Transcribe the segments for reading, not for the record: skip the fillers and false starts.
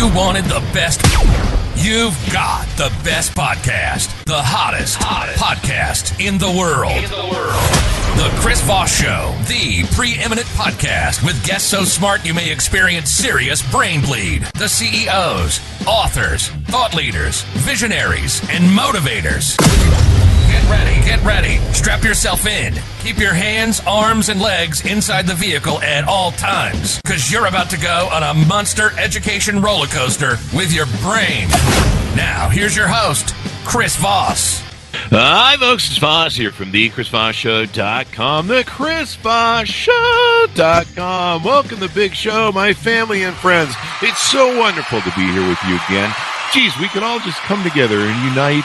You wanted the best. You've got the best podcast. The hottest podcast in the world. The Chris Voss Show, the preeminent podcast with guests so smart you may experience serious brain bleed. The CEOs, authors, thought leaders, visionaries, and motivators. Get ready. Strap yourself in. Keep your hands, arms, and legs inside the vehicle at all times, because you're about to go on a monster education roller coaster with your brain. Now, here's your host, Chris Voss. Hi, folks. It's Voss here from thechrisvossshow.com, thechrisvossshow.com. Welcome to the big show, my family and friends. It's so wonderful to be here with you again. Geez, we can all just come together and unite,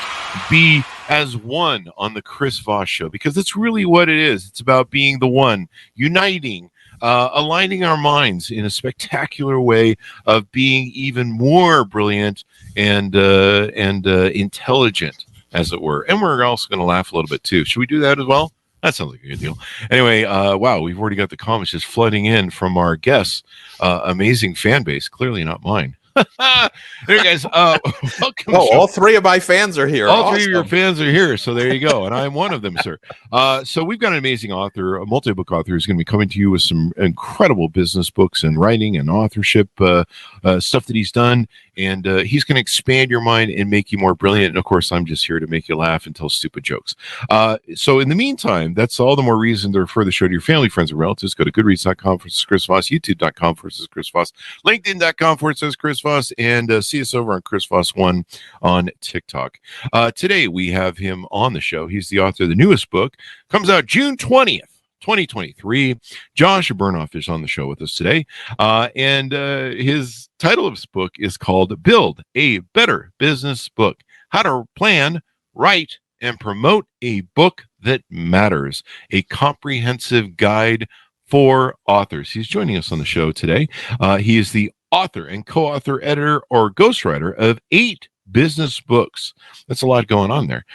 be as one on the Chris Voss Show, because that's really what it is. It's about being the one, uniting, aligning our minds in a spectacular way of being even more brilliant and intelligent, as it were. And we're also going to laugh a little bit too. Should we do that as well? That sounds like a good deal. Anyway, wow, we've already got the comments just flooding in from our guests. Amazing fan base, clearly not mine. There, guys. Welcome. Oh, all three of my fans are here. All three of your fans are here. So there you go. And I'm one of them, sir. So we've got an amazing author, a multi-book author, who's going to be coming to you with some incredible business books and writing and authorship stuff that he's done. And he's going to expand your mind and make you more brilliant. And of course, I'm just here to make you laugh and tell stupid jokes. So in the meantime, that's all the more reason to refer the show to your family, friends, and relatives. Go to goodreads.com/Chris Voss, youtube.com/Chris Voss, linkedin.com/Chris Voss, and see us over on Chris Voss 1 on TikTok. Today, we have him on the show. He's the author of the newest book. Comes out June 20th. 2023. Josh Bernoff is on the show with us today. And his title of his book is called Build a Better Business Book: How to Plan, Write, and Promote a Book That Matters. A comprehensive guide for authors. He's joining us on the show today. He is the author and co-author, editor, or ghostwriter of 8 business books. That's a lot going on there.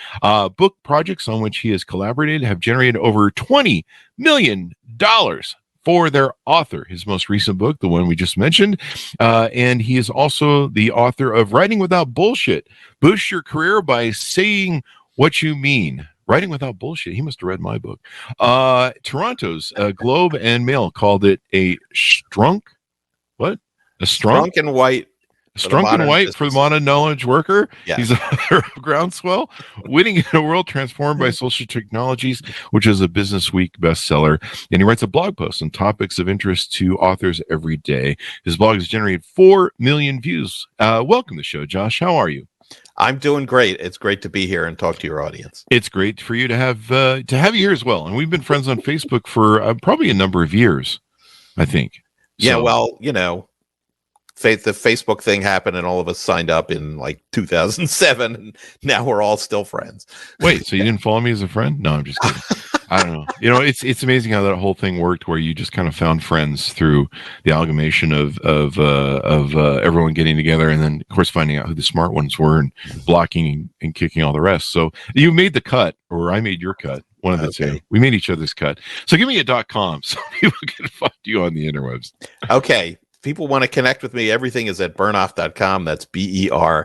Book projects on which he has collaborated have generated over $20 million for their author. His most recent book, the one we just mentioned, and he is also the author of Writing Without Bullshit: Boost Your Career by Saying What You Mean. Writing Without Bullshit. He must have read my book. Toronto's Globe and Mail called it a strunk. What? A strunk and white. Strunk and white for the modern knowledge worker. Yeah. He's a groundswell, winning in a world transformed by social technologies, which is a Business Week bestseller. And he writes a blog post on topics of interest to authors every day. His blog has generated 4 million views. Welcome to the show, Josh. How are you? I'm doing great. It's great to be here and talk to your audience. It's great for you to have you here as well. And we've been friends on Facebook for probably a number of years, I think. Yeah, well, you know, the Facebook thing happened and all of us signed up in like 2007, and now we're all still friends. Wait, so you didn't follow me as a friend? No, I'm just kidding. I don't know. You know, it's amazing how that whole thing worked, where you just kind of found friends through the amalgamation of everyone getting together, and then of course finding out who the smart ones were and blocking and kicking all the rest. So you made the cut, or I made your cut. One of the two. We made each other's cut. So give me a .com so people can find you on the interwebs. Okay. People want to connect with me. Everything is at bernoff.com. That's BERNOFF.com.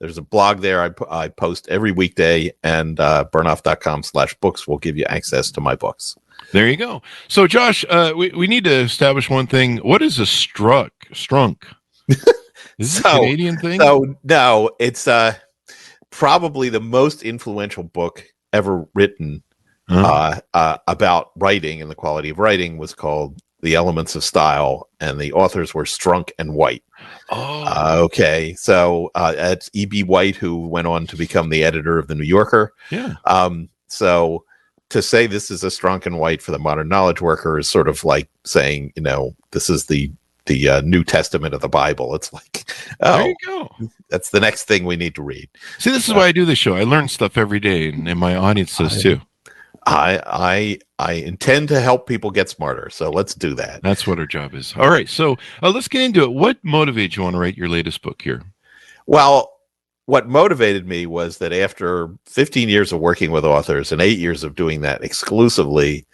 There's a blog there. I post every weekday, and bernoff.com/books will give you access to my books. There you go. So, Josh, we need to establish one thing. What is a strunk? Is this a Canadian thing? So, no, it's probably the most influential book ever written about writing and the quality of writing was called The Elements of Style, and the authors were Strunk and White. Okay. So it's E.B. White, who went on to become the editor of The New Yorker. Yeah. So to say this is a Strunk and White for the modern knowledge worker is sort of like saying, you know, this is the New Testament of the Bible. It's like, there you go. That's the next thing we need to read. See, this is why I do this show. I learn stuff every day, and my audience does too. I intend to help people get smarter, so let's do that. That's what our job is. All right, so let's get into it. What motivates you want to write your latest book here? Well, what motivated me was that after 15 years of working with authors and 8 years of doing that exclusively,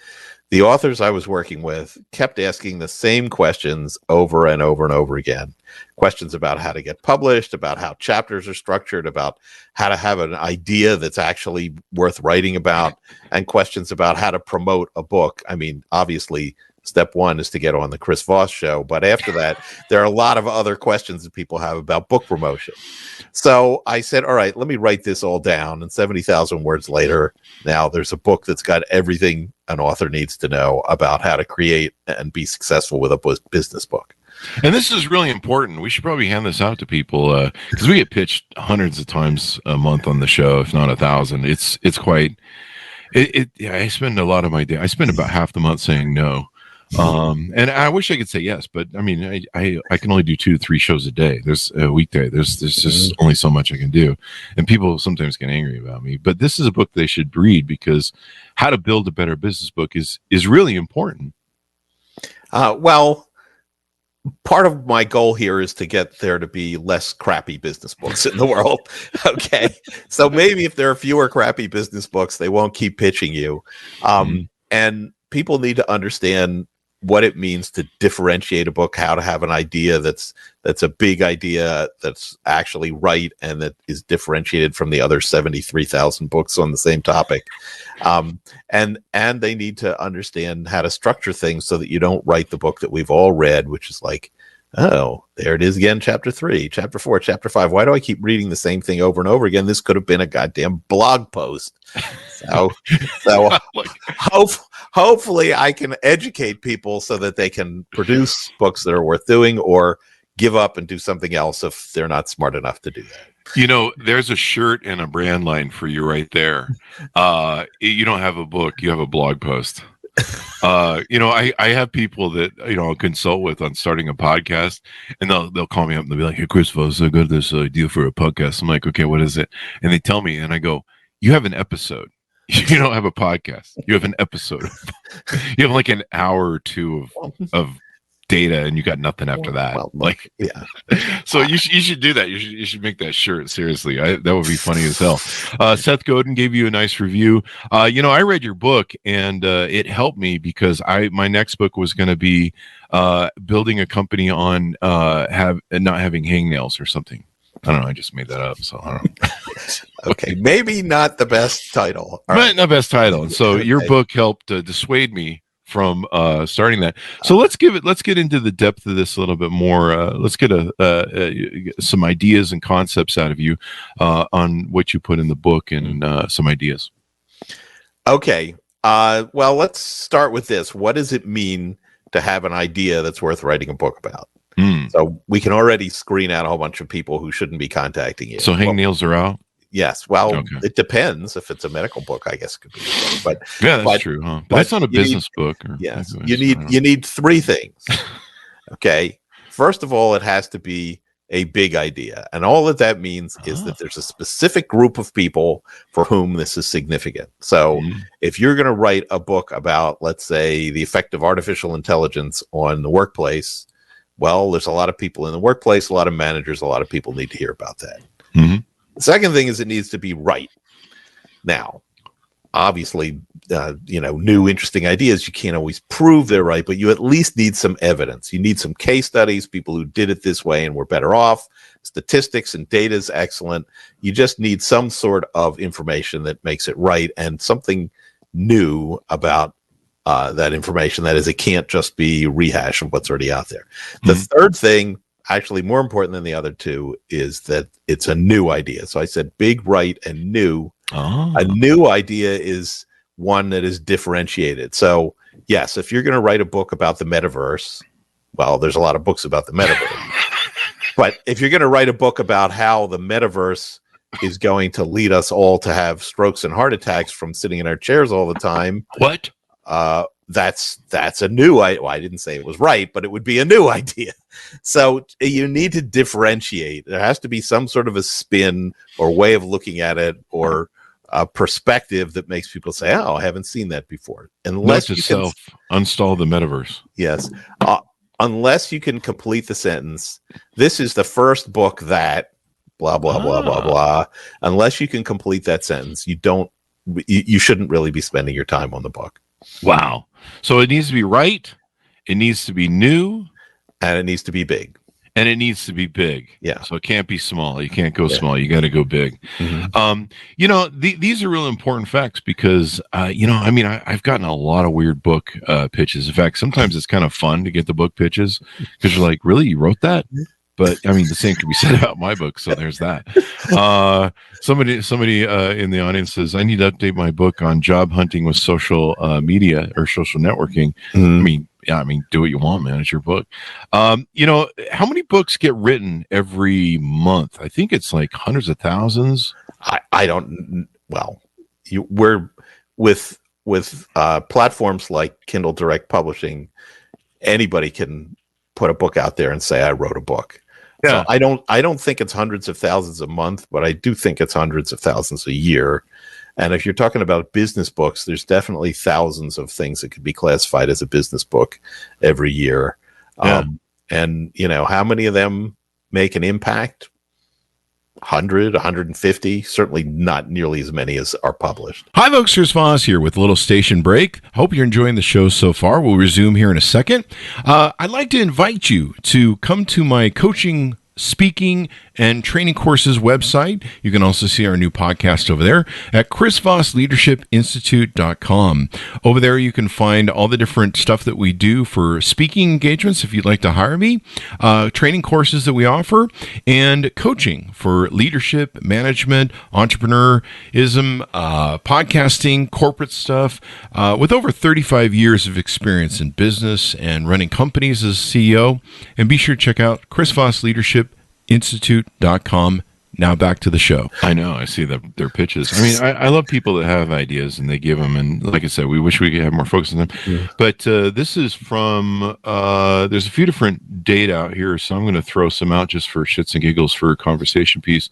the authors I was working with kept asking the same questions over and over and over again. Questions about how to get published, about how chapters are structured, about how to have an idea that's actually worth writing about, and questions about how to promote a book. I mean, obviously, step one is to get on the Chris Voss show. But after that, there are a lot of other questions that people have about book promotion. So I said, all right, let me write this all down. And 70,000 words later, now there's a book that's got everything an author needs to know about how to create and be successful with a business book. And this is really important. We should probably hand this out to people because we get pitched hundreds of times a month on the show, if not 1,000. It's quite. I spend a lot of my day. I spend about half the month saying no. And I wish I could say yes, but I mean, I can only do 2 to 3 shows a day. There's a weekday. There's just only so much I can do. And people sometimes get angry about me, but this is a book they should read because how to build a better business book is really important. Well, part of my goal here is to get there to be less crappy business books in the world. Okay. So maybe if there are fewer crappy business books, they won't keep pitching you. And people need to understand what it means to differentiate a book, how to have an idea that's a big idea, that's actually right, and that is differentiated from the other 73,000 books on the same topic. And they need to understand how to structure things so that you don't write the book that we've all read, which is like, oh, there it is again, chapter 3, chapter 4, chapter 5. Why do I keep reading the same thing over and over again? This could have been a goddamn blog post. So hopefully I can educate people so that they can produce books that are worth doing or give up and do something else if they're not smart enough to do that. You know, there's a shirt and a brand line for you right there. You don't have a book, you have a blog post. You know, I have people that, you know, I'll consult with on starting a podcast, and they'll call me up and they'll be like, hey, Chris Voss, I got this idea for a podcast. I'm like, okay, what is it? And they tell me, and I go, you have an episode. You don't have a podcast. You have an episode. You have like an hour or 2 of data, and you got nothing after that. Well, like, yeah. So you should do that. You should make that shirt. Seriously, that would be funny as hell. Seth Godin gave you a nice review. You know, I read your book, and it helped me because my next book was going to be building a company on not having hangnails or something. I don't know. I just made that up, so I don't know. Okay, maybe not the best title, but not best title. And so your book helped dissuade me from starting that. So let's get into the depth of this a little bit more. Let's get some ideas and concepts out of you on what you put in the book and some ideas. Okay. Well, let's start with this. What does it mean to have an idea that's worth writing a book about? So we can already screen out a whole bunch of people who shouldn't be contacting you. So hangnails are out? Yes. Well, It depends. If it's a medical book, I guess it could be. But yeah, that's true. Huh? But that's not a business book. Yes. You need 3 things. Okay. First of all, it has to be a big idea. And all that means is that there's a specific group of people for whom this is significant. So if you're going to write a book about, let's say, the effect of artificial intelligence on the workplace, well, there's a lot of people in the workplace, a lot of managers, a lot of people need to hear about that. The second thing is it needs to be right. Now, obviously, new interesting ideas, you can't always prove they're right, but you at least need some evidence. You need some case studies, people who did it this way and were better off. Statistics and data is excellent. You just need some sort of information that makes it right and something new about that information. That is, it can't just be rehash of what's already out there. The third thing, actually more important than the other 2, is that it's a new idea. So I said big, right, and new. A new idea is one that is differentiated. So yes, if you're going to write a book about the metaverse, well, there's a lot of books about the metaverse. But if you're going to write a book about how the metaverse is going to lead us all to have strokes and heart attacks from sitting in our chairs all the time, what? That's a new idea. Well, I didn't say it was right, but it would be a new idea. So you need to differentiate. There has to be some sort of a spin or way of looking at it or a perspective that makes people say, oh, I haven't seen that before. Unless you can install the metaverse. Yes. Unless you can complete the sentence, this is the first book that blah, blah, blah, blah, blah. Unless you can complete that sentence, you shouldn't really be spending your time on the book. Wow. So it needs to be right. It needs to be new. And it needs to be big. And it needs to be big. Yeah. So it can't be small. You can't go small. You got to go big. These are really important facts because, I've gotten a lot of weird book pitches. In fact, sometimes it's kind of fun to get the book pitches because you're like, really? You wrote that? But I mean, the same can be said about my book. So there's that. Somebody in the audience says, I need to update my book on job hunting with social media or social networking. I mean, do what you want, man. It's your book. How many books get written every month? I think it's like hundreds of thousands. I don't. Well, we're with platforms like Kindle Direct Publishing. Anybody can put a book out there and say, I wrote a book. Yeah. So I don't think it's hundreds of thousands a month, but I do think it's hundreds of thousands a year. And if you're talking about business books, there's definitely thousands of things that could be classified as a business book every year. Yeah. And how many of them make an impact? 100, 150, certainly not nearly as many as are published. Hi, folks. Here's Voss here with a little station break. Hope you're enjoying the show so far. We'll resume here in a second. I'd like to invite you to come to my coaching, speaking, and training courses website. You can also see our new podcast over there at chrisvossleadershipinstitute.com. Over there, you can find all the different stuff that we do for speaking engagements if you'd like to hire me, training courses that we offer, and coaching for leadership, management, entrepreneurism, podcasting, corporate stuff. With over 35 years of experience in business and running companies as CEO. And be sure to check out chrisvossleadershipinstitute.com. Now back to the show. I know. I see their pitches. I mean, I love people that have ideas and they give them. And like I said, we wish we could have more focus on them. Yeah. But this is from, there's a few different data out here. So I'm going to throw some out just for shits and giggles for a conversation piece.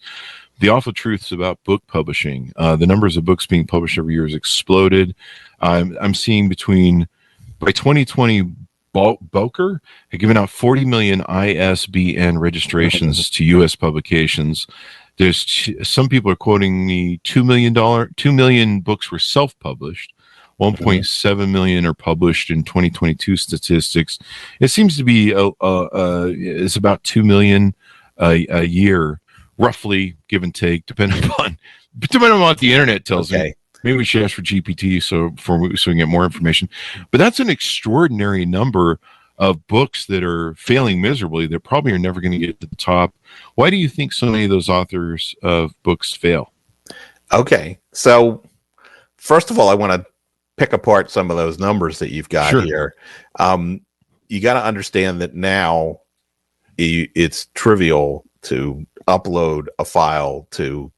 The awful truths about book publishing. The numbers of books being published every year has exploded. I'm seeing by 2020, Bowker had given out 40 million ISBN registrations to U.S. publications. There's some people are quoting me $2 million books were self-published. 1.7 million are published in 2022 statistics. It seems to be it's about 2 million a year, roughly, give and take, depending on what the internet tells me. Maybe we should ask for GPT so we can get more information. But that's an extraordinary number of books that are failing miserably that probably are never going to get to the top. Why do you think so many of those authors of books fail? Okay. So first of all, I want to pick apart some of those numbers that you've got here. You got to understand that now it's trivial to upload a file to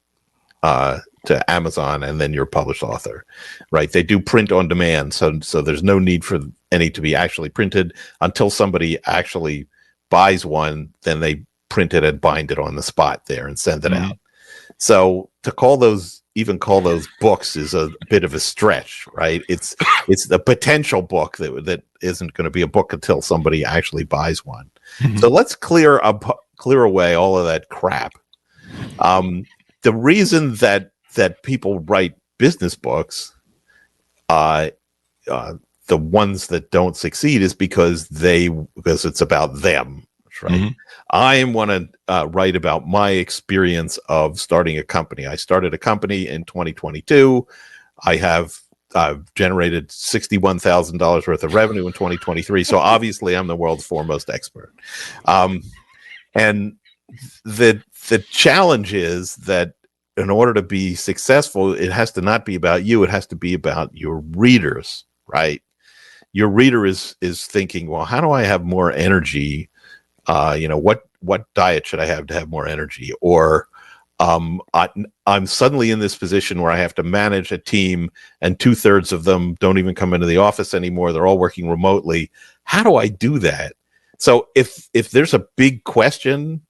Amazon and then you're a published author, right? They do print on demand. So there's no need for any to be actually printed until somebody actually buys one, then they print it and bind it on the spot there and send it out. So to call those books is a bit of a stretch, right? It's the potential book that isn't going to be a book until somebody actually buys one. So let's clear away all of that crap. The reason that people write business books, the ones that don't succeed, is because it's about them, right? I want to write about my experience of starting a company. I started a company in 2022. I have generated $61,000 worth of revenue in 2023. So obviously, I'm the world's foremost expert. And the challenge is that in order to be successful, it has to not be about you. It has to be about your readers, right? Your reader is thinking, well, how do I have more energy? What diet should I have to have more energy? Or I'm suddenly in this position where I have to manage a team and 2/3 of them don't even come into the office anymore. They're all working remotely. How do I do that? So if there's a big question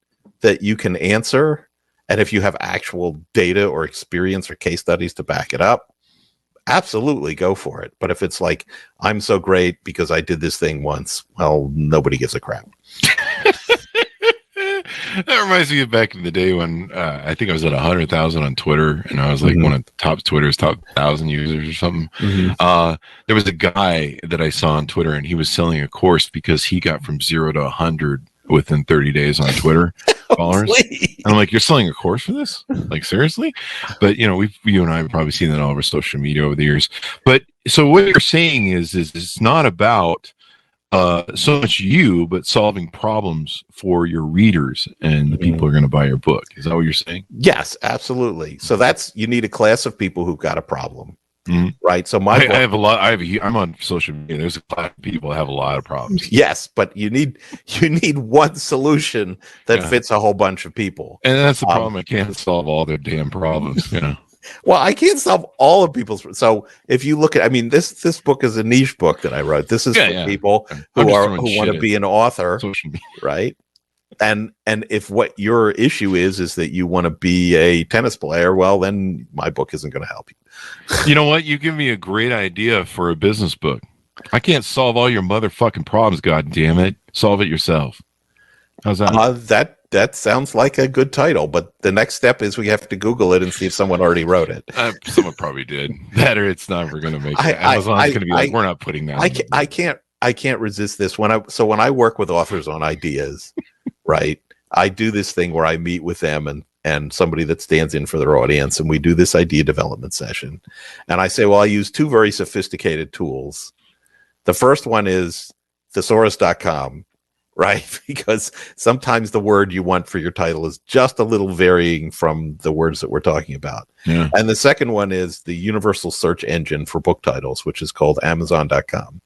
that you can answer, and if you have actual data or experience or case studies to back it up, absolutely go for it. But if it's like, I'm so great because I did this thing once, well, nobody gives a crap. That reminds me of back in the day when I think I was at 100,000 on Twitter, and I was like one of the top 1,000 users or something. There was a guy that I saw on Twitter, and he was selling a course because he got from 0 to 100 within 30 days on Twitter followers. And I'm like, you're selling a course for this? Like, seriously? But you and I have probably seen that all over social media over the years. But so what you're saying is it's not about so much you, but solving problems for your readers and the people who are going to buy your book. Is that what you're saying? Yes, absolutely. So you need a class of people who've got a problem, right? So I have a lot. I'm on social media. There's a lot of people that have a lot of problems. Yes, but you need one solution that fits a whole bunch of people. And that's the problem. I can't solve all their damn problems, Well, I can't solve all of people's. So if you look at, this book is a niche book that I wrote. This is for people who want to be an author, right? And if what your issue is that you want to be a tennis player, well, then my book isn't going to help you. You know what? You give me a great idea for a business book. I can't solve all your motherfucking problems. God damn it! Solve it yourself. How's that? That sounds like a good title, but the next step is we have to Google it and see if someone already wrote it. Someone probably did. That or it's never going to make it. Amazon's going to be like, we're not putting that. I can't resist this. When I work with authors on ideas, right? I do this thing where I meet with them and somebody that stands in for their audience, and we do this idea development session. And I say, well, I use two very sophisticated tools. The first one is thesaurus.com. Right? Because sometimes the word you want for your title is just a little varying from the words that we're talking about. Yeah. And the second one is the universal search engine for book titles, which is called Amazon.com.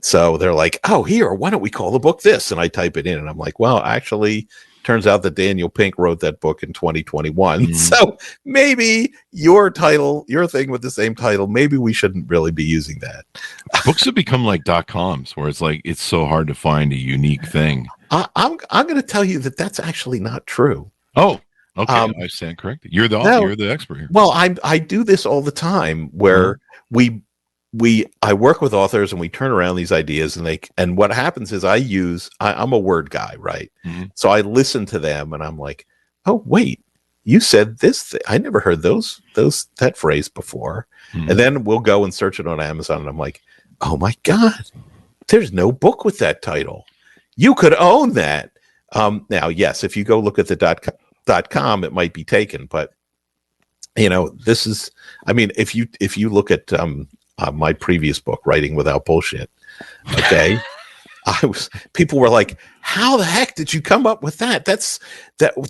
So they're like, oh, here, why don't we call the book this? And I type it in and I'm like, well, actually, turns out that Daniel Pink wrote that book in 2021. So maybe your thing with the same title, maybe we shouldn't really be using that. Books have become like .coms, where it's like it's so hard to find a unique thing. I'm going to tell you that that's actually not true. Oh, okay, I stand corrected. You're the expert here. Well, I do this all the time where I work with authors and we turn around these ideas and what happens is I'm a word guy, right? So I listen to them and I'm like, oh wait, you said this thing. I never heard that phrase before. And then we'll go and search it on Amazon and I'm like, oh my God, there's no book with that title. You could own that. Now, yes, if you go look at the .com, it might be taken, but this is, if you look at my previous book, Writing Without Bullshit. Okay. People were like, how the heck did you come up with that?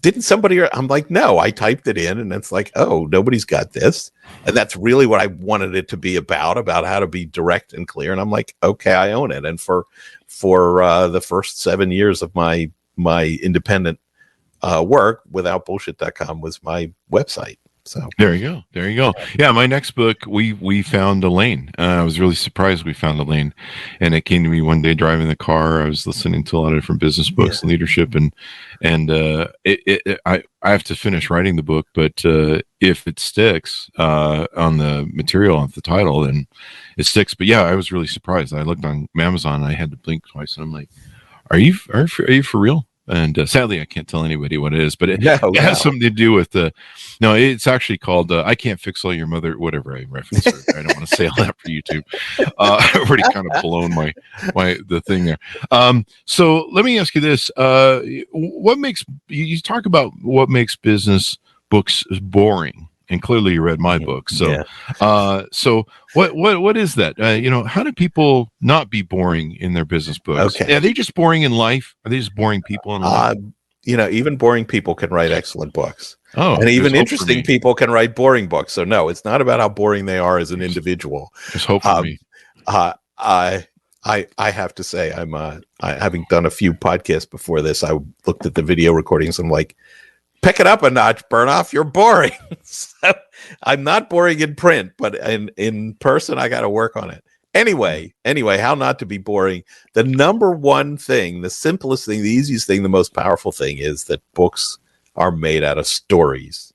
Didn't somebody, I'm like, no, I typed it in and it's like, oh, nobody's got this. And that's really what I wanted it to be about how to be direct and clear. And I'm like, okay, I own it. And for the first 7 years of my independent work, withoutbullshit.com was my website. So there you go. Yeah, my next book, we found a lane. I was really surprised we found a lane, and it came to me one day driving the car. I was listening to a lot of different business books and leadership, and I have to finish writing the book. But if it sticks on the material, on the title, then it sticks. But yeah, I was really surprised. I looked on Amazon, and I had to blink twice, and I'm like, "Are you for real?" And sadly, I can't tell anybody what it is, but it has something to do with it's actually called I Can't Fix All Your Mother, whatever I reference. I don't want to say all that for YouTube. I've already kind of blown the thing there. So let me ask you this. What makes, you talk about what makes business books boring? And clearly you read my book. So, so what is that? How do people not be boring in their business books? Okay. Are they just boring in life? Are they just boring people in life? Even boring people can write excellent books. Oh, and even interesting people can write boring books. So no, it's not about how boring they are as an individual. Just hope for me. I have to say, having done a few podcasts before this, I looked at the video recordings. I'm like, pick it up a notch, Bernoff. You're boring. So, I'm not boring in print, but in person, I got to work on it. Anyway, how not to be boring. The number one thing, the simplest thing, the easiest thing, the most powerful thing is that books are made out of stories.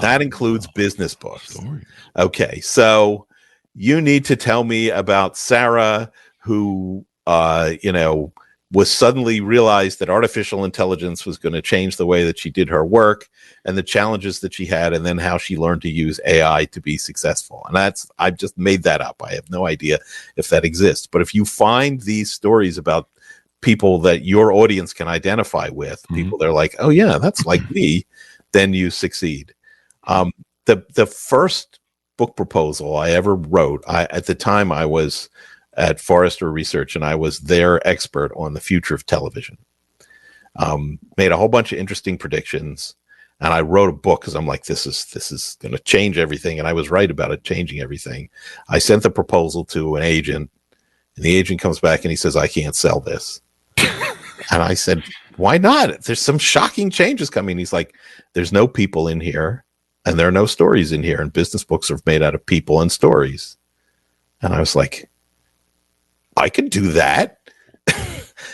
That includes business books. Stories. Okay, so you need to tell me about Sarah who, was suddenly realized that artificial intelligence was going to change the way that she did her work and the challenges that she had, and then how she learned to use AI to be successful. And I've just made that up. I have no idea if that exists. But if you find these stories about people that your audience can identify with, people they're like, oh yeah, that's like me, then you succeed. The first book proposal I ever wrote, at the time I was at Forrester Research, and I was their expert on the future of television. Made a whole bunch of interesting predictions, and I wrote a book because I'm like, this is going to change everything, and I was right about it changing everything. I sent the proposal to an agent, and the agent comes back and he says, I can't sell this. And I said, why not? There's some shocking changes coming. He's like, there's no people in here, and there are no stories in here, and business books are made out of people and stories. And I was like, I could do that.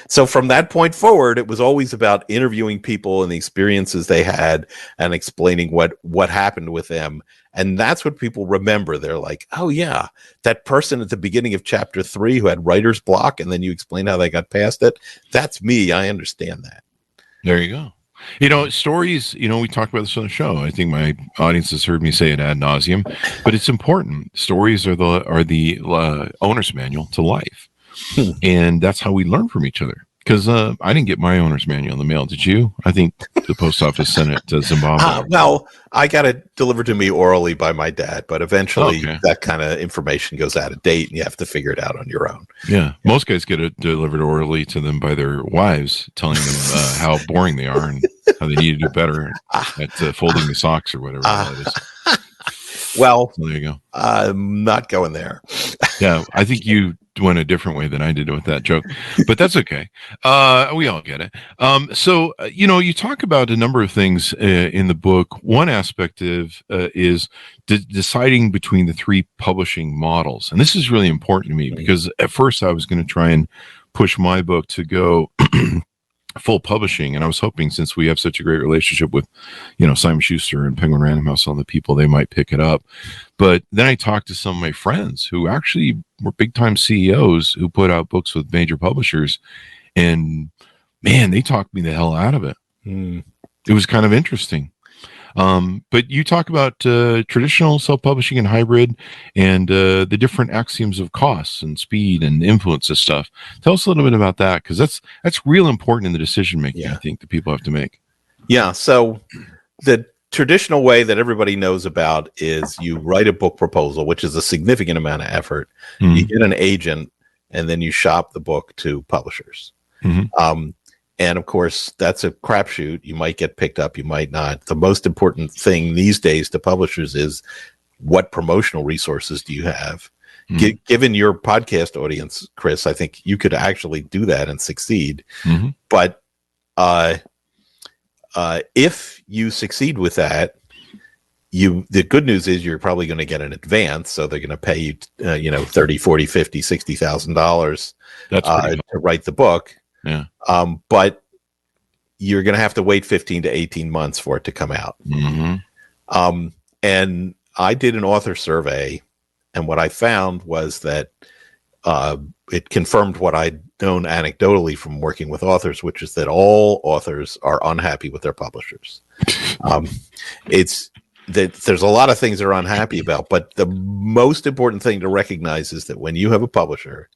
So from that point forward, it was always about interviewing people and the experiences they had and explaining what happened with them. And that's what people remember. They're like, oh yeah, that person at the beginning of chapter 3 who had writer's block, and then you explain how they got past it. That's me. I understand that. There you go. Stories, we talked about this on the show. I think my audience has heard me say it ad nauseum, but it's important. Stories are the owner's manual to life. And that's how we learn from each other. Because I didn't get my owner's manual in the mail. Did you? I think the post office sent it to Zimbabwe. Well, I got it delivered to me orally by my dad, but eventually that kind of information goes out of date and you have to figure it out on your own. Yeah. Most guys get it delivered orally to them by their wives, telling them how boring they are and how they need to do better at folding the socks or whatever that is. Well, so there you go. I'm not going there. Yeah, I think you went a different way than I did with that joke, but that's okay. We all get it. So you talk about a number of things in the book. One aspect is deciding between the 3 publishing models. And this is really important to me because at first I was going to try and push my book to go full publishing, and I was hoping, since we have such a great relationship with Simon Schuster and Penguin Random House, all the people, they might pick it up. But then I talked to some of my friends who actually were big time CEOs who put out books with major publishers, and man, they talked me the hell out of it. It was kind of interesting. But you talk about traditional self-publishing and hybrid, and the different axioms of costs and speed and influence and stuff. Tell us a little bit about that, because that's real important in the decision making. I think that people have to make. Yeah. So the traditional way that everybody knows about is you write a book proposal, which is a significant amount of effort. You get an agent, and then you shop the book to publishers. And of course, that's a crapshoot. You might get picked up, you might not. The most important thing these days to publishers is, what promotional resources do you have? Given your podcast audience, Chris, I think you could actually do that and succeed. But if you succeed with that, the good news is you're probably going to get an advance. So they're going to pay you, $30,000, $40,000, $50,000, to write the book. Yeah. But you're going to have to wait 15 to 18 months for it to come out. And I did an author survey, and what I found was that it confirmed what I'd known anecdotally from working with authors, which is that all authors are unhappy with their publishers. It's that there's a lot of things they're unhappy about, but the most important thing to recognize is that when you have a publisher,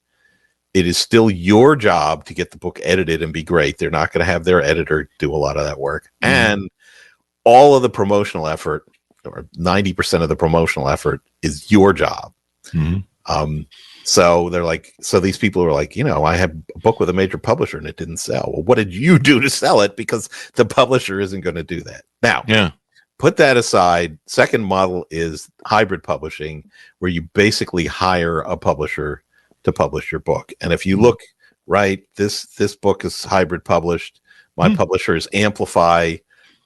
it is still your job to get the book edited and be great. They're not going to have their editor do a lot of that work. And all of the promotional effort, or 90% of the promotional effort, is your job. So they're like, so these people are like, I had a book with a major publisher and it didn't sell. Well, what did you do to sell it? Because the publisher isn't going to do that. Now, put that aside. Second model is hybrid publishing, where you basically hire a publisher to publish your book. And if you look, right, this book is hybrid published. My publisher is Amplify.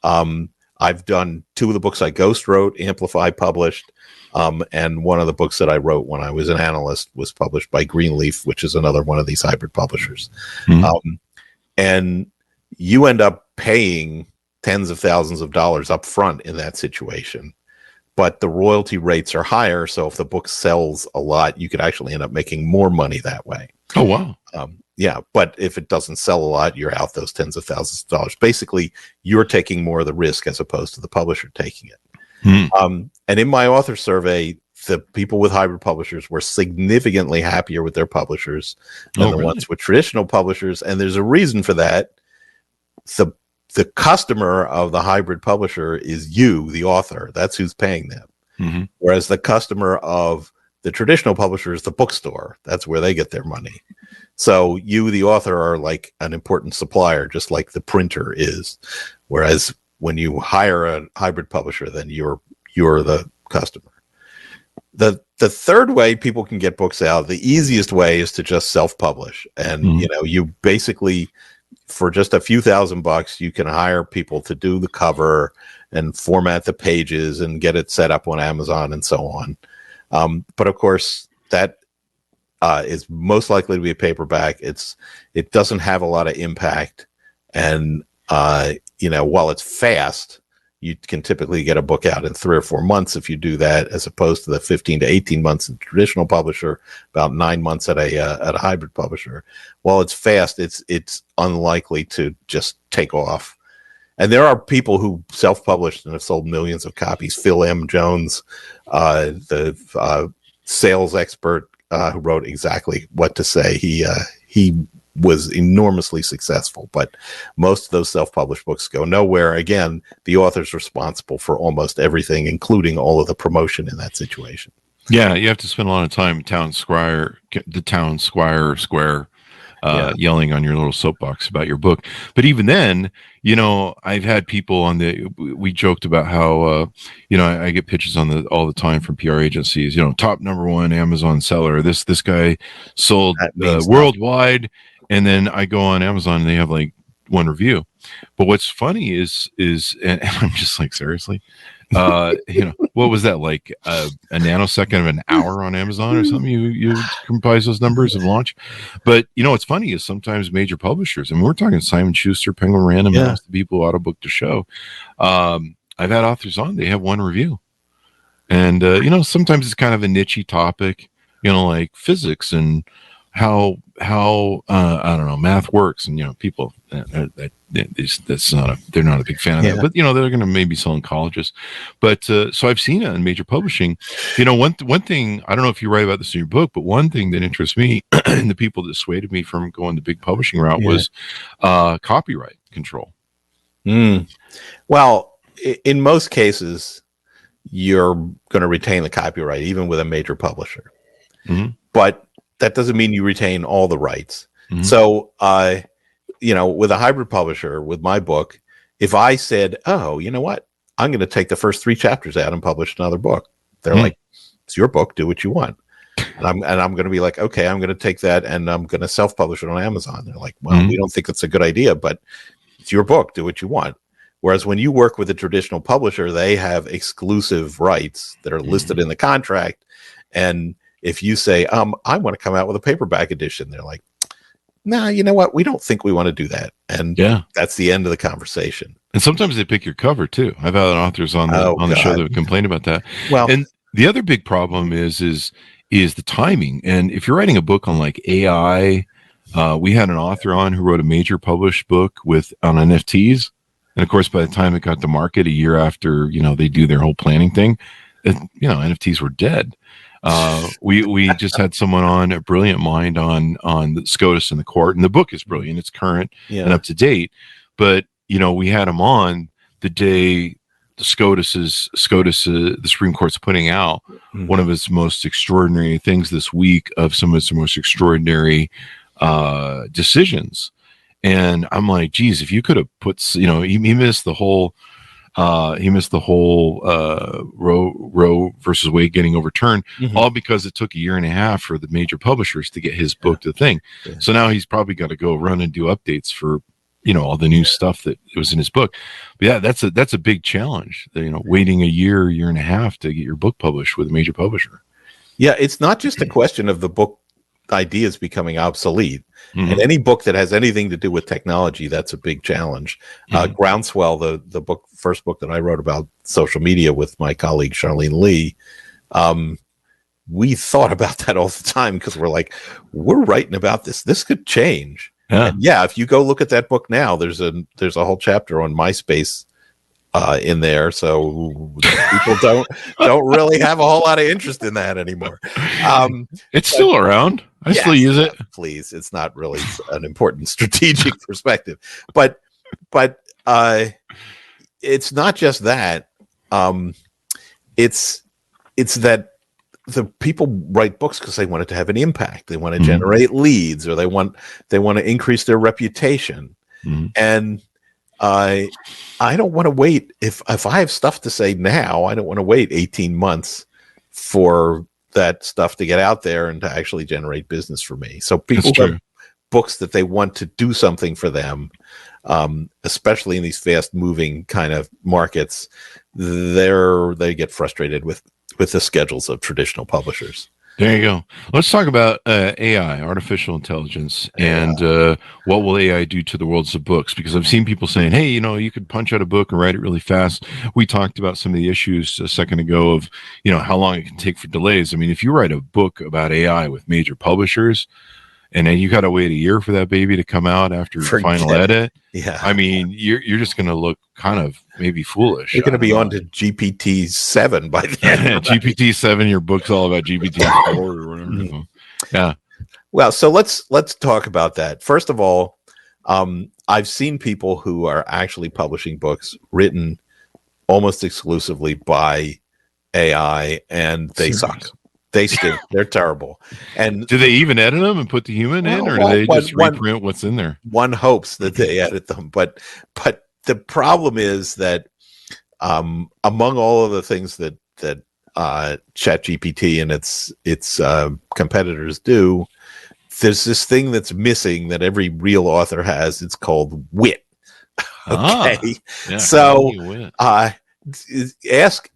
I've done 2 of the books I ghost wrote, Amplify published. And one of the books that I wrote when I was an analyst was published by Greenleaf, which is another one of these hybrid publishers. And you end up paying tens of thousands of dollars up front in that situation. But the royalty rates are higher, so if the book sells a lot, you could actually end up making more money that way. Oh, wow. Yeah, but if it doesn't sell a lot, you're out those tens of thousands of dollars. Basically, you're taking more of the risk as opposed to the publisher taking it. And in my author survey, the people with hybrid publishers were significantly happier with their publishers than the ones with traditional publishers. And there's a reason for that. The customer of the hybrid publisher is you, the author. That's who's paying them. Whereas the customer of the traditional publisher is the bookstore. That's where they get their money. So you, the author, are like an important supplier, just like the printer is. Whereas when you hire a hybrid publisher, then you're the customer. The third way people can get books out, the easiest way is to just self-publish. And, you basically, for just a few $1,000s, you can hire people to do the cover and format the pages and get it set up on Amazon and so on. But of course, that is most likely to be a paperback. It doesn't have a lot of impact. And, while it's fast, you can typically get a book out in 3 or 4 months if you do that, as opposed to the 15 to 18 months in traditional publisher, about 9 months at a hybrid publisher. While it's fast, it's unlikely to just take off. And there are people who self-published and have sold millions of copies. Phil M. Jones, the sales expert who wrote exactly what to say, he was enormously successful, but most of those self-published books go nowhere. Again, the author's responsible for almost everything, including all of the promotion in that situation. Yeah, you have to spend a lot of time the town square yelling on your little soapbox about your book. But even then, I've had people we joked about how, I get pitches all the time from PR agencies, top #1 Amazon seller. This guy sold worldwide. And then I go on Amazon and they have like 1 review. But what's funny is, and I'm just like, seriously, what was that, like a nanosecond of an hour on Amazon or something? You comprise those numbers and launch. But what's funny is sometimes major publishers, and we're talking Simon Schuster, Penguin Random House, the people who auto-book the show. I've had authors on, they have 1 review. And, sometimes it's kind of a niche-y topic, like physics and how I don't know, math works, and people they're not a big fan of that, but they're going to maybe sell in colleges. But so I've seen it in major publishing. One thing, I don't know if you write about this in your book, but one thing that interests me and the people that dissuaded me from going the big publishing route was copyright control. Well, in most cases, you're going to retain the copyright even with a major publisher, but that doesn't mean you retain all the rights. So, with a hybrid publisher, with my book, if I said, oh, you know what, I'm going to take the first 3 chapters out and publish another book, they're like, it's your book, do what you want. And I'm going to be like, okay, I'm going to take that and I'm going to self-publish it on Amazon. They're like, well, we don't think it's a good idea, but it's your book, do what you want. Whereas when you work with a traditional publisher, they have exclusive rights that are listed in the contract. And if you say, I want to come out with a paperback edition, they're like, nah, you know what? We don't think we want to do that. And that's the end of the conversation. And sometimes they pick your cover too. I've had authors on the show that complain about that. Well, and the other big problem is the timing. And if you're writing a book on like AI, we had an author on who wrote a major published book on NFTs. And of course, by the time it got to market a year after, they do their whole planning thing, NFTs were dead. We just had someone on, a brilliant mind on the SCOTUS and the court, and the book is brilliant. It's current and up to date. But we had him on the day the the Supreme Court's putting out one of its most extraordinary things this week of some of its most extraordinary decisions. And I'm like, geez, if you could have put, he missed the whole. Roe versus Wade getting overturned, all because it took a year and a half for the major publishers to get his book to the thing. So now he's probably got to go run and do updates for, all the new stuff that was in his book. But that's a big challenge. Waiting a year and a half to get your book published with a major publisher. Yeah, it's not just a question of the book ideas becoming obsolete. And any book that has anything to do with technology, that's a big challenge. Groundswell, the first book that I wrote about social media with my colleague Charlene Lee, we thought about that all the time because we're like, we're writing about this. This could change. Yeah. And yeah, if you go look at that book now, there's a whole chapter on MySpace in there, so people don't really have a whole lot of interest in that anymore. It's still around. I still use it. Please, it's not really an important strategic perspective, but it's not just that. It's that the people write books because they want it to have an impact. They want to generate leads, or they want to increase their reputation. And I don't want to wait. If I have stuff to say now, I don't want to wait 18 months for that stuff to get out there and to actually generate business for me. So people have books that they want to do something for them, especially in these fast moving kind of markets. They get frustrated with the schedules of traditional publishers. There you go. Let's talk about AI, artificial intelligence, and what will AI do to the worlds of books? Because I've seen people saying, hey, you could punch out a book and write it really fast. We talked about some of the issues a second ago of, how long it can take for delays. I mean, if you write a book about AI with major publishers, and then you got to wait a year for that baby to come out after the final edit. Yeah. I mean, you're just going to look kind of maybe foolish. You're going to be on to GPT-7 by then. GPT-7, your book's all about GPT-4 or whatever. Yeah. Well, so let's talk about that. First of all, I've seen people who are actually publishing books written almost exclusively by AI, and they suck. They stink. They're terrible. And do they even edit them and put the human in, or do they just reprint what's in there? One hopes that they edit them, but the problem is that among all of the things that ChatGPT and its competitors do, there's this thing that's missing that every real author has. It's called wit. Okay, so ask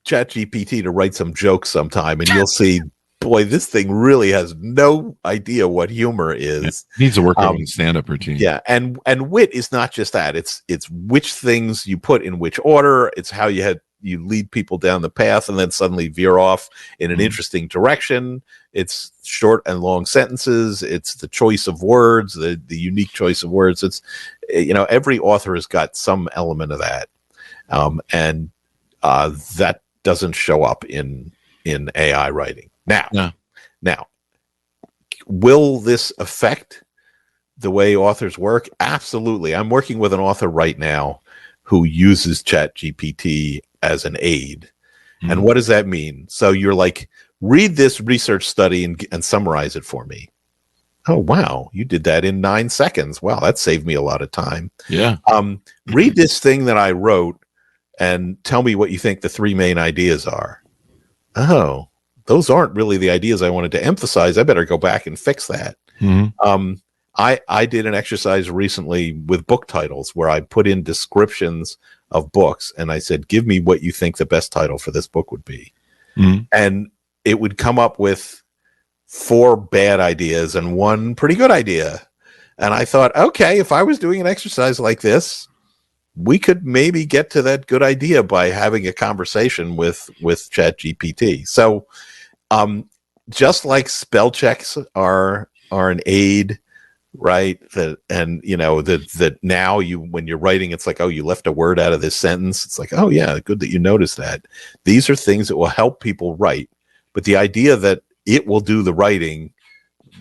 ChatGPT to write some jokes sometime, and you'll see, boy, this thing really has no idea what humor is. It needs to work on stand-up routine. Yeah, and wit is not just that. It's which things you put in which order. It's how you lead people down the path and then suddenly veer off in an interesting direction. It's short and long sentences. It's the choice of words, the unique choice of words. It's every author has got some element of that, and that doesn't show up in AI writing. Now, will this affect the way authors work? Absolutely. I'm working with an author right now who uses ChatGPT as an aid. And what does that mean? So you're like, read this research study and summarize it for me. Oh, wow. You did that in 9 seconds. Wow. That saved me a lot of time. Yeah. Read this thing that I wrote and tell me what you think the 3 main ideas are. Oh, those aren't really the ideas I wanted to emphasize. I better go back and fix that. I did an exercise recently with book titles where I put in descriptions of books and I said, give me what you think the best title for this book would be. And it would come up with 4 bad ideas and 1 pretty good idea. And I thought, okay, if I was doing an exercise like this, we could maybe get to that good idea by having a conversation with ChatGPT. So just like spell checks are an aid, right? That now when you're writing, it's like, oh, you left a word out of this sentence. It's like, oh yeah, good that you noticed that. These are things that will help people write. But the idea that it will do the writing,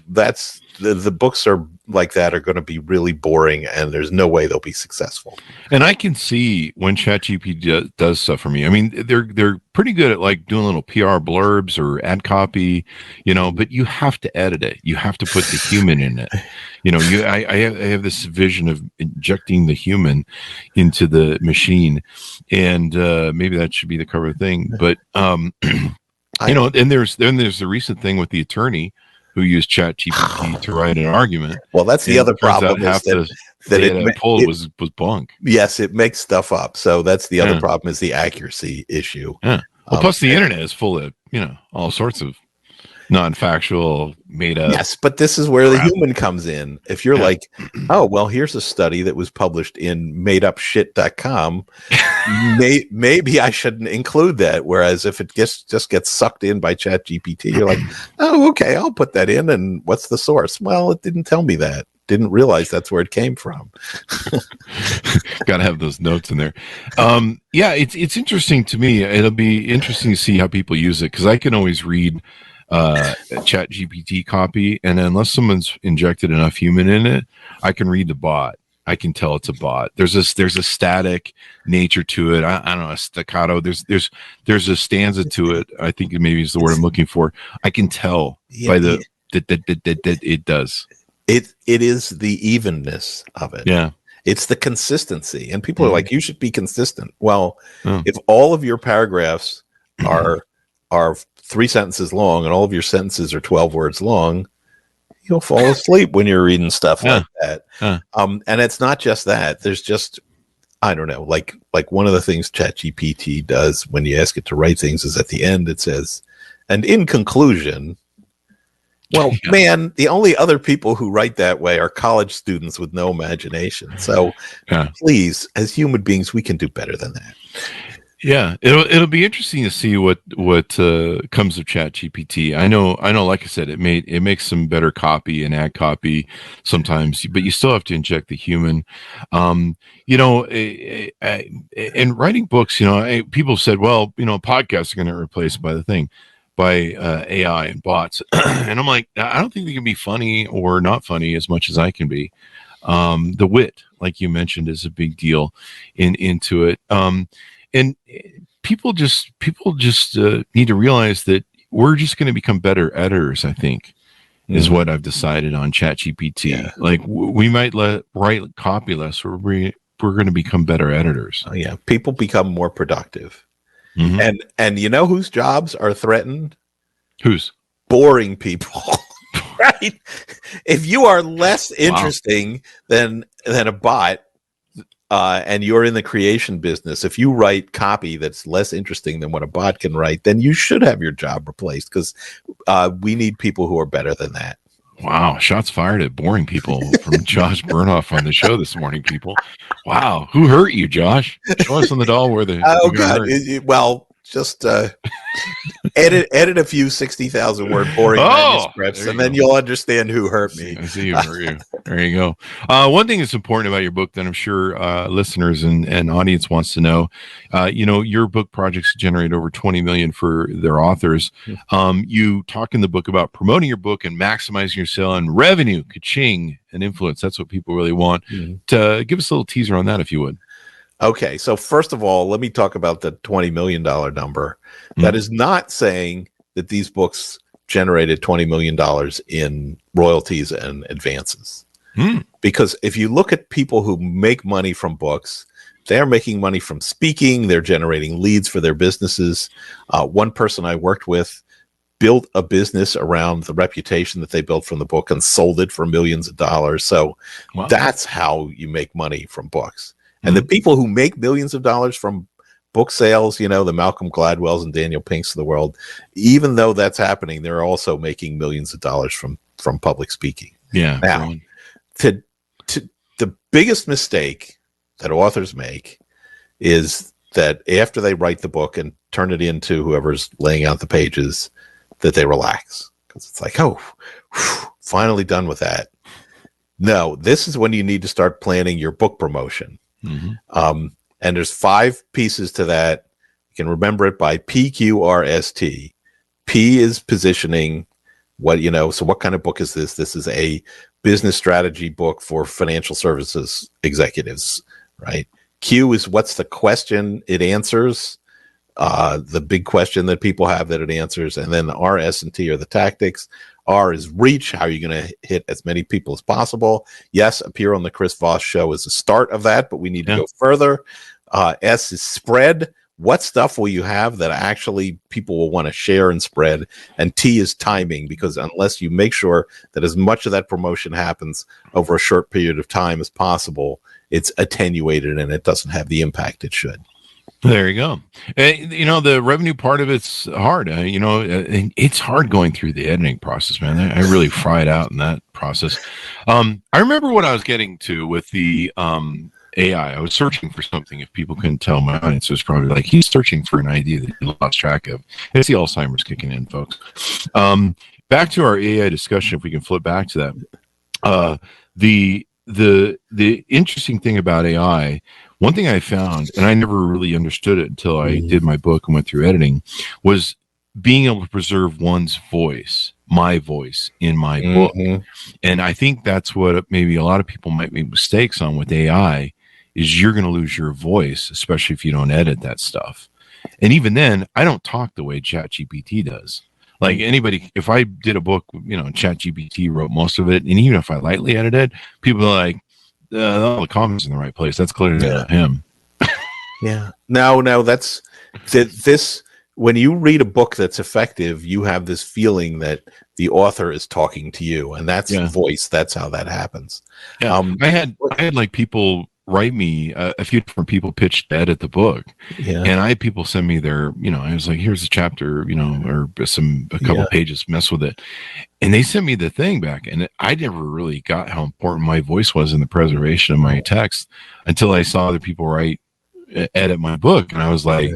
that's the books are like that are going to be really boring, and there's no way they'll be successful. And I can see when ChatGPT does stuff for me. I mean, they're pretty good at like doing little PR blurbs or ad copy, but you have to edit it. You have to put the human in it. I have this vision of injecting the human into the machine, and maybe that should be the cover thing. But and there's the recent thing with the attorney who used ChatGPT to write an argument. Well, that's the other problem is that it pulled was bunk. Yes, it makes stuff up. So that's the other problem is the accuracy issue. Yeah. Well, plus the internet is full of all sorts of non-factual, made up. Yes, but this is where crap. the human comes in. If you're like, oh, well, here's a study that was published in madeupshit.com, maybe I shouldn't include that. Whereas if it just gets sucked in by ChatGPT, you're like, oh, okay, I'll put that in. And what's the source? Well, it didn't tell me that. Didn't realize that's where it came from. Got to have those notes in there. Yeah, it's interesting to me. It'll be interesting to see how people use it, because I can always read a chat GPT copy, and unless someone's injected enough human in it, I can read the bot. I can tell it's a bot. There's a static nature to it. I don't know, a staccato. There's a stanza to it. I think maybe is the word I'm looking for. I can tell by that it does. It is the evenness of it. Yeah. It's the consistency. And people are like, you should be consistent. Well, if all of your paragraphs are 3 sentences long and all of your sentences are 12 words long, you'll fall asleep when you're reading stuff like that. And it's not just that. There's just, I don't know, like one of the things ChatGPT does when you ask it to write things is at the end it says, and in conclusion, well, man, the only other people who write that way are college students with no imagination. So please, as human beings, we can do better than that. Yeah, it'll be interesting to see what comes of ChatGPT. I know. Like I said, it makes some better copy and ad copy sometimes, but you still have to inject the human. In writing books, people said, well, podcasts are going to replace by AI and bots, and I'm like, I don't think they can be funny or not funny as much as I can be. The wit, like you mentioned, is a big deal into it. And people just need to realize that we're just going to become better editors, I think, is what I've decided on ChatGPT. Yeah. Like we might write copy less, or we're going to become better editors. Oh, yeah. People become more productive. And you know whose jobs are threatened? Whose? Boring people. Right? If you are less interesting than a bot, and you're in the creation business, if you write copy that's less interesting than what a bot can write, then you should have your job replaced, because we need people who are better than that. Wow. Shots fired at boring people from Josh Bernoff on the show this morning, people. Wow. Who hurt you, Josh? Show us on the doll where the... Oh, God. Well, just edit a few 60,000 word boring manuscripts, and then you'll understand who hurt me. I see who hurt you. There you go. One thing that's important about your book that I'm sure listeners and audience wants to know, your book projects generate over 20 million for their authors. You talk in the book about promoting your book and maximizing your sale and revenue, ka-ching, and influence. That's what people really want. To give us a little teaser on that, if you would. Okay, so first of all, let me talk about the $20 million number. That is not saying that these books generated $20 million in royalties and advances. Because if you look at people who make money from books, they're making money from speaking, they're generating leads for their businesses. One person I worked with built a business around the reputation that they built from the book and sold it for millions of dollars. So that's how you make money from books. And the people who make millions of dollars from book sales, the Malcolm Gladwells and Daniel Pinks of the world, even though that's happening, they're also making millions of dollars from public speaking. Yeah. Now, to the biggest mistake that authors make is that after they write the book and turn it into whoever's laying out the pages, that they relax. Because it's like, finally done with that. No, this is when you need to start planning your book promotion. And there's 5 pieces to that. You can remember it by PQRST. P is positioning. So what kind of book is this? This is a business strategy book for financial services executives, right? Q is what's the question it answers, the big question that people have that it answers. And then the R, S, and T are the tactics. R is reach. How are you going to hit as many people as possible? Yes, appear on the Chris Voss show is the start of that, but we need to go further. S is spread. What stuff will you have that actually people will want to share and spread? And T is timing, because unless you make sure that as much of that promotion happens over a short period of time as possible, it's attenuated and it doesn't have the impact it should. There you go. You know, the revenue part of it's hard. It's hard going through the editing process, man. I really fried out in that process. I remember what I was getting to with the AI. I was searching for something. If people couldn't tell, my audience was probably like, he's searching for an idea that he lost track of. It's the Alzheimer's kicking in, folks. Back to our AI discussion, if we can flip back to that. The interesting thing about AI, one thing I found, and I never really understood it until I did my book and went through editing, was being able to preserve one's voice, my voice in my book. And I think that's what maybe a lot of people might make mistakes on with AI, is you're going to lose your voice, especially if you don't edit that stuff. And even then, I don't talk the way ChatGPT does. Like anybody, if I did a book, ChatGPT wrote most of it, and even if I lightly edited, people are like, all the comments in the right place. That's clearly not him. Yeah. No, that's this. When you read a book that's effective, you have this feeling that the author is talking to you, and that's voice. That's how that happens. Yeah. I had like people write me, a few different people pitched to edit the book, and I had people send me their, I was like, here's a chapter, or a couple pages, mess with it, and they sent me the thing back, and I never really got how important my voice was in the preservation of my text until I saw other people edit my book, and I was like,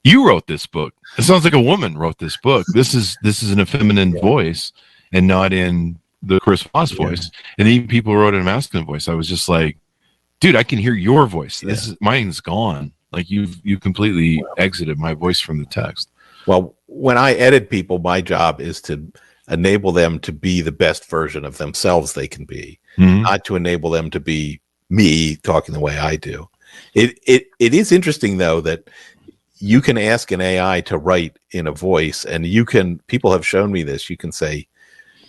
you wrote this book. It sounds like a woman wrote this book. This is an effeminate voice, and not in the Chris Voss voice. And even people wrote in a masculine voice. I was just like, dude, I can hear your voice. Mine's gone. Like you completely exited my voice from the text. Well, when I edit people, my job is to enable them to be the best version of themselves they can be, not to enable them to be me talking the way I do. It is interesting though that you can ask an AI to write in a voice, and people have shown me this. You can say,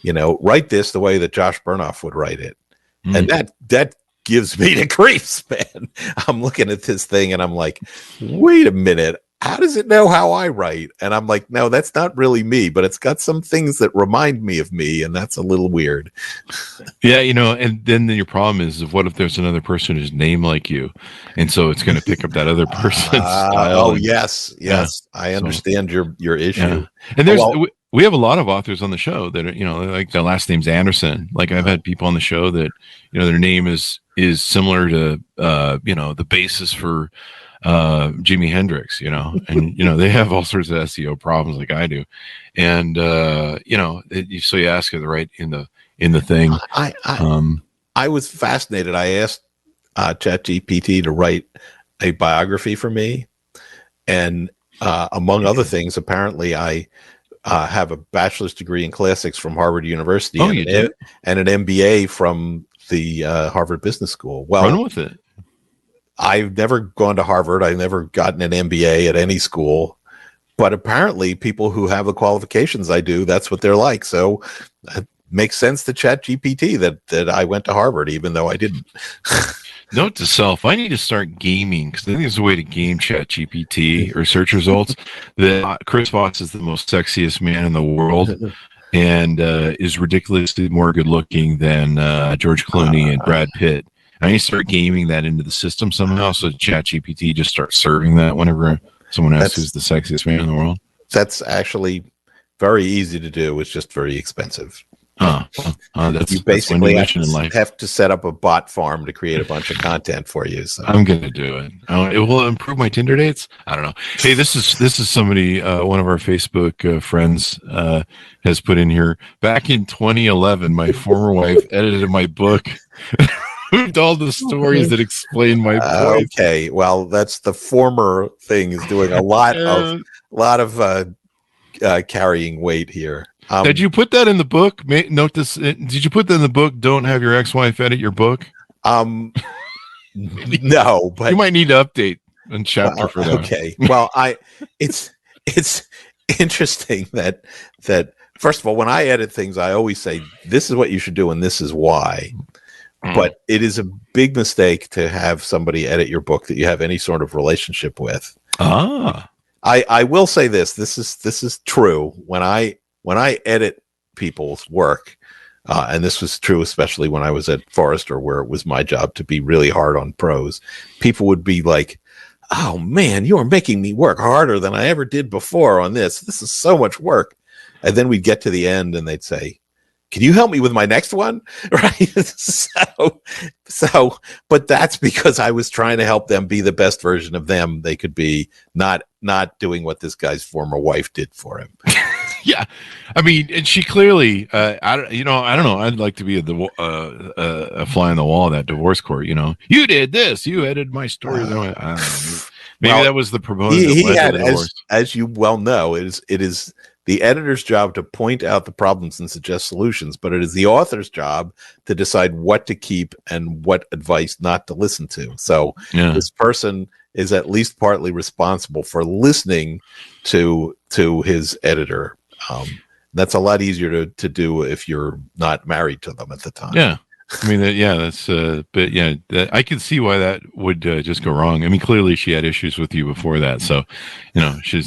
write this the way that Josh Bernoff would write it. And that gives me the creeps, man. I'm looking at this thing and I'm like, wait a minute. How does it know how I write? And I'm like, no, that's not really me, but it's got some things that remind me of me, and that's a little weird. Yeah, and then your problem is, what if there's another person who's named like you, and so it's going to pick up that other person's style. Oh, yes, I understand your issue. Yeah. And there's we have a lot of authors on the show that are, like their last name's Anderson. Like I've had people on the show that their name is similar to the basis for Jimi Hendrix, and they have all sorts of SEO problems like I do, and so you ask it right in the thing. I was fascinated. I asked ChatGPT to write a biography for me, and among other things, apparently I have a bachelor's degree in classics from Harvard University, and an MBA from the Harvard Business School. Well, run with it. I've never gone to Harvard. I've never gotten an MBA at any school, but apparently people who have the qualifications I do, that's what they're like. So it makes sense to ChatGPT that I went to Harvard, even though I didn't. Note to self, I need to start gaming, because I think there's a way to game ChatGPT or search results. That Chris Voss is the most sexiest man in the world, and is ridiculously more good looking than George Clooney and Brad Pitt. I need to start gaming that into the system somehow, so ChatGPT just starts serving that whenever someone asks who's the sexiest man in the world. That's actually very easy to do. It's just very expensive. You basically have to set up a bot farm to create a bunch of content for you. So. I'm going to do it. It will improve my Tinder dates. I don't know. Hey, this is somebody, one of our Facebook friends has put in here. Back in 2011, my former wife edited my book. All the stories that explain my point. Okay, well, that's the former thing is doing a lot of carrying weight here. Did you put that in the book? Note this. Did you put that in the book? Don't have your ex-wife edit your book. No, but you might need to update a chapter for that. Okay. Well, it's interesting that first of all, when I edit things, I always say this is what you should do and this is why. But it is a big mistake to have somebody edit your book that you have any sort of relationship with. I will say this. This is true. When I edit people's work, and this was true especially when I was at Forrester, where it was my job to be really hard on prose, people would be like, oh man, you are making me work harder than I ever did before on this. This is so much work. And then we'd get to the end and they'd say, can you help me with my next one? Right. So, but that's because I was trying to help them be the best version of them they could be, not doing what this guy's former wife did for him. Yeah, I mean, and she clearly, I don't know. I'd like to be a fly on the wall of that divorce court. You did this. You edited my story. I don't know. Maybe that was the proponent. He had, as you well know, it is the editor's job to point out the problems and suggest solutions, but it is the author's job to decide what to keep and what advice not to listen to. So this person is at least partly responsible for listening to his editor. That's a lot easier to do if you're not married to them at the time. Yeah. I mean, that's, but yeah, I can see why that would just go wrong. I mean, clearly she had issues with you before that. So, she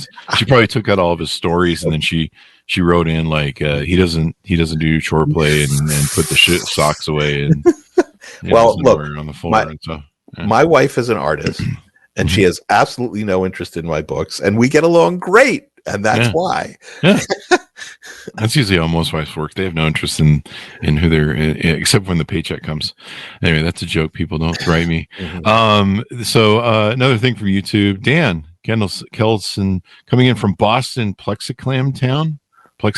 probably took out all of his stories and then she wrote in like, he doesn't do chore play and put the shit socks away. And well, look, on the floor and so, my wife is an artist and she has absolutely no interest in my books and we get along great. And that's why. Yeah. That's usually how most wives work. They have no interest in who they're except when the paycheck comes. Anyway, that's a joke. People don't write me. So another thing from YouTube, Dan Kelson coming in from Boston, Plexicam Town. I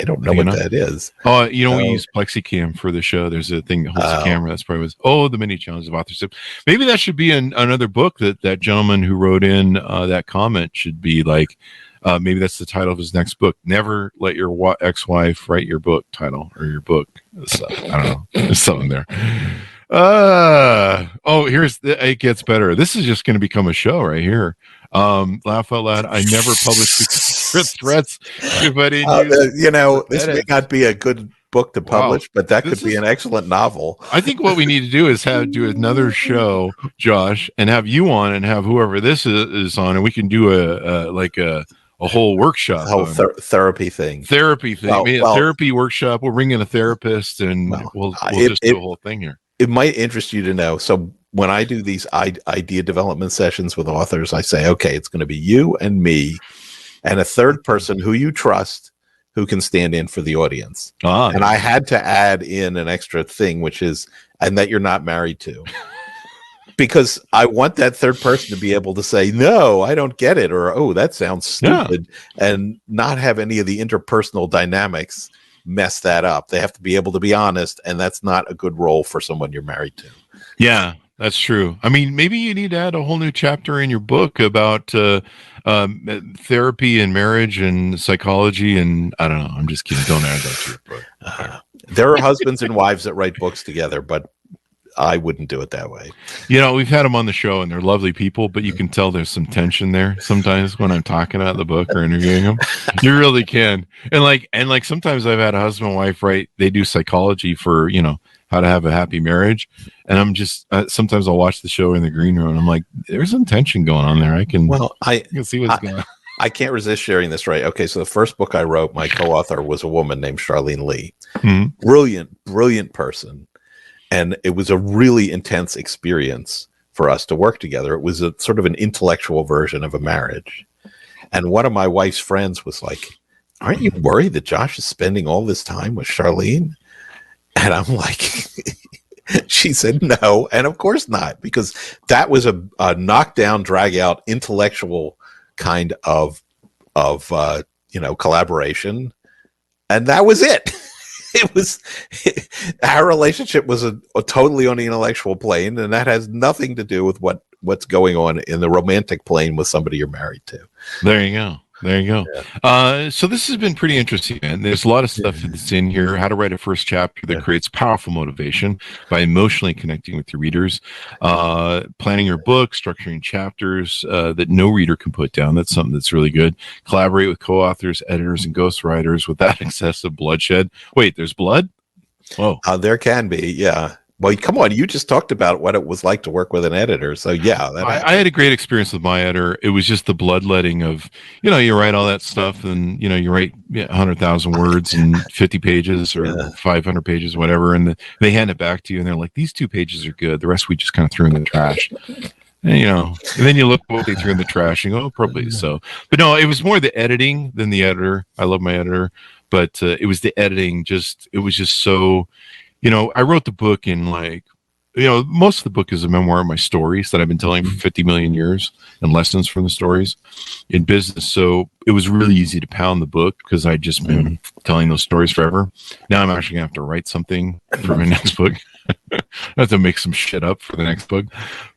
don't know what that is. Oh, we use Plexicam for the show. There's a thing that holds the camera. That's probably the many challenges of authorship. Maybe that should be another book that gentleman who wrote in that comment should be like. Maybe that's the title of his next book. Never let your ex-wife write your book title or your book. So, I don't know. There's something there. It gets better. This is just going to become a show right here. Laugh out loud. I never published secret threats. If I didn't this may not be a good book to publish, but that could be an excellent novel. I think what we need to do is do another show, Josh, and have you on and have whoever this is on, and we can do a whole workshop, therapy thing. Therapy workshop. We'll bring in a therapist and we'll just do a whole thing here. It might interest you to know. So when I do these idea development sessions with authors, I say, okay, it's going to be you and me and a third person who you trust who can stand in for the audience. And I had to add in an extra thing, and that you're not married to. Because I want that third person to be able to say, no, I don't get it, or, oh, that sounds stupid, and not have any of the interpersonal dynamics mess that up. They have to be able to be honest, and that's not a good role for someone you're married to. Yeah, that's true. I mean, maybe you need to add a whole new chapter in your book about therapy and marriage and psychology, and I don't know. I'm just kidding. Don't add that to your book. There are husbands and wives that write books together, but I wouldn't do it that way. We've had them on the show and they're lovely people, but you can tell there's some tension there sometimes when I'm talking about the book or interviewing them. You really can. And sometimes I've had a husband and wife write, they do psychology for, how to have a happy marriage. And I'm just, sometimes I'll watch the show in the green room and I'm like, there's some tension going on there. I can see what's going on. I can't resist sharing this, right? Okay, so the first book I wrote, my co-author was a woman named Charlene Lee. Brilliant person. And it was a really intense experience for us to work together. It was a sort of an intellectual version of a marriage. And one of my wife's friends was like, aren't you worried that Josh is spending all this time with Charlene? And I'm like, she said, no. And of course not, because that was a knockdown, drag out, intellectual kind of collaboration. And that was it. Our relationship was a totally on the intellectual plane, and that has nothing to do with what's going on in the romantic plane with somebody you're married to. There you go. Yeah. So this has been pretty interesting, man. There's a lot of stuff that's in here. How to write a first chapter that creates powerful motivation by emotionally connecting with your readers. Planning your book, structuring chapters that no reader can put down. That's something that's really good. Collaborate with co-authors, editors, and ghostwriters without excessive bloodshed. Wait, there's blood? Whoa. There can be, yeah. Well, come on, you just talked about what it was like to work with an editor. So, yeah. I had a great experience with my editor. It was just the bloodletting of, you write all that stuff and, you write 100,000 words and 50 pages or 500 pages, whatever. And they hand it back to you and they're like, these 2 pages are good. The rest we just kind of threw in the trash. And, and then you look what they threw in the trash and go, oh, probably so. But no, it was more the editing than the editor. I love my editor, but it was the editing. It was just so, I wrote the book in most of the book is a memoir of my stories that I've been telling for 50 million years and lessons from the stories in business. So it was really easy to pound the book because I'd just been telling those stories forever. Now I'm actually going to have to write something for my next book. I have to make some shit up for the next book.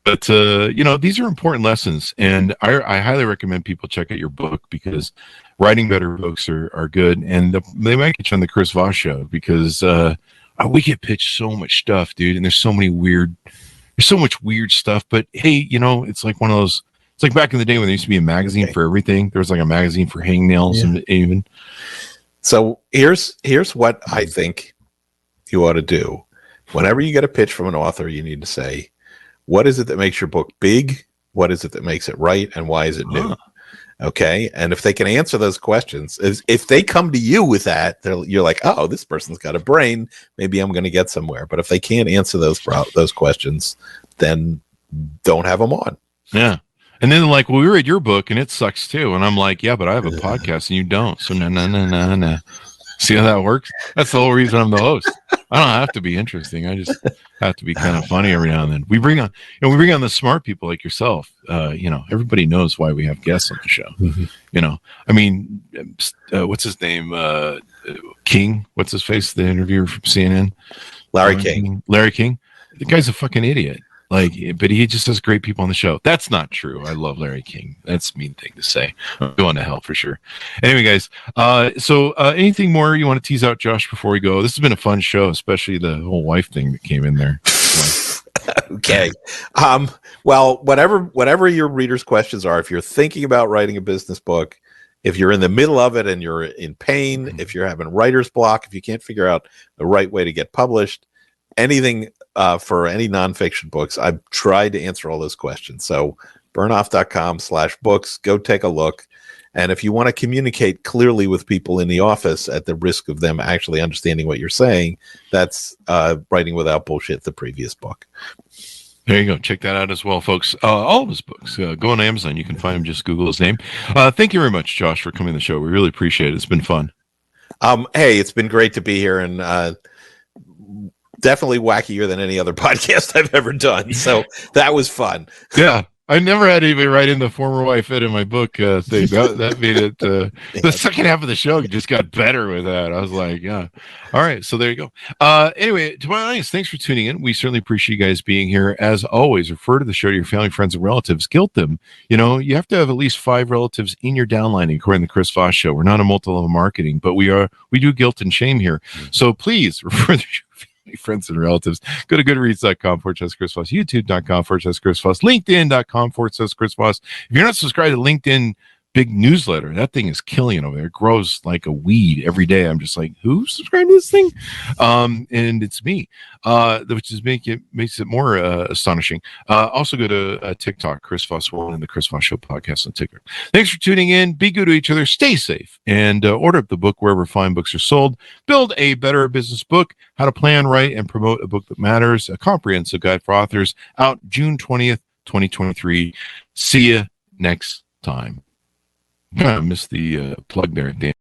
But, these are important lessons. And I highly recommend people check out your book because writing better books are good. And they might get you on the Chris Voss show because we get pitched so much stuff, dude. And there's so much weird stuff. But hey, it's like one of those, it's like back in the day when there used to be a magazine for everything. There was like a magazine for hangnails and even. So here's what I think you ought to do. Whenever you get a pitch from an author, you need to say, what is it that makes your book big? What is it that makes it right? And why is it new? Okay. And if they can answer those questions, if they come to you with that, you're like, oh, this person's got a brain. Maybe I'm going to get somewhere. But if they can't answer those questions, then don't have them on. Yeah. And then like, well, we read your book and it sucks too. And I'm like, yeah, but I have a podcast and you don't. So no. See how that works? That's the whole reason I'm the host. I don't have to be interesting. I just have to be kind of funny every now and then. We bring on the smart people like yourself. Everybody knows why we have guests on the show. What's his name? King. What's his face? The interviewer from CNN. Larry King. Larry King. The guy's a fucking idiot. But he just has great people on the show. That's not true. I love Larry King. That's a mean thing to say. I'm going to hell for sure. Anyway, guys. So anything more you want to tease out, Josh, before we go? This has been a fun show, especially the whole wife thing that came in there. Okay. Well, whatever your readers' questions are, if you're thinking about writing a business book, if you're in the middle of it and you're in pain, if you're having writer's block, if you can't figure out the right way to get published, anything for any nonfiction books, I've tried to answer all those questions. So bernoff.com/books, go take a look. And if you want to communicate clearly with people in the office at the risk of them actually understanding what you're saying, that's Writing Without Bullshit, the previous book. There you go. Check that out as well, folks. All of his books. Go on Amazon. You can find him. Just Google his name. Thank you very much, Josh, for coming to the show. We really appreciate it. It's been fun. Hey, it's been great to be here, and definitely wackier than any other podcast I've ever done. So that was fun. Yeah. I never had anybody write in the former wife in my book thing. That made it. The second half of the show just got better with that. I was like, yeah. All right. So there you go. Anyway, to my audience, thanks for tuning in. We certainly appreciate you guys being here. As always, refer to the show to your family, friends, and relatives. Guilt them. You have to have at least 5 relatives in your downlining, according to the Chris Voss Show. We're not a multi-level marketing, but we do guilt and shame here. So please refer to friends and relatives. Go to goodreads.com/Chris Voss, youtube.com/Chris Voss, linkedin.com/Chris Voss. If you're not subscribed to LinkedIn big newsletter, that thing is killing it over there. It grows like a weed every day. I'm just like, who subscribed to this thing? And it's me, which is makes it more astonishing. Also go to TikTok, Chris Voss 1 and the Chris Voss Show podcast on TikTok. Thanks for tuning in. Be good to each other. Stay safe. And order up the book wherever fine books are sold. Build a better business book. How to plan, write, and promote a book that matters. A comprehensive guide for authors. Out June 20th, 2023. See you next time. I missed the plug there at the end.